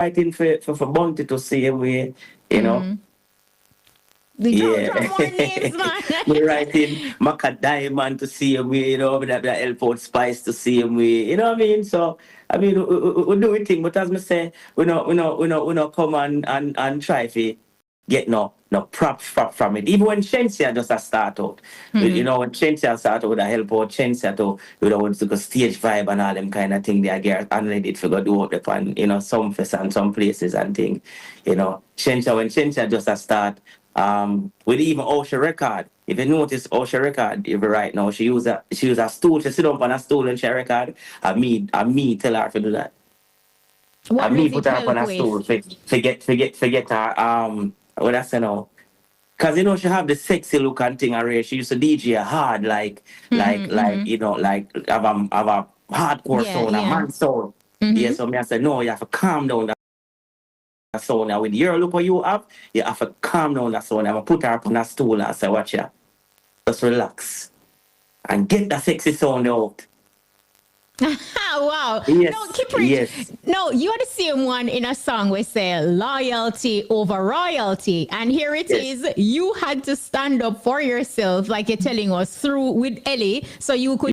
writing for Bounty to see way, you know. We don't Yeah. drop more names, man. We're writing Maca Diamond to see him way, you know, that help out Spice to see him way, you know what I mean? So I mean we do it thing, but as I say, we not come and try to get no props from it. Even when Shenseea just a start out. You know, when Shenseea start out with a help out Shenseea to with the stage vibe and all them kind of thing they get and ready to go do up the pan, you know, some fest and some places and thing. You know, Shenseea when Shenseea just a start, with even Osha record. If you notice Osha record, if right now she use a stool, she sit up on a stool and she record. And me tell her to do that. What And me does put it her up on help a with? stool, forget her what I say now. Cause you know she have the sexy look and thing already. She used to DJ hard you know, like have a hardcore Yeah, sound, a yeah. man sound. Yeah, so me I said, no, you have to calm down that sound. Now with your look what you have to calm down that sound. I'm gonna put her up on a stool and say, watch ya. Just relax. And get that sexy sound out. Wow. Yes, No, Kiprich. yes. No, you are the same one in a song we say loyalty over royalty. And here it Yes. is. You had to stand up for yourself, like you're telling us through with Ellie, so you could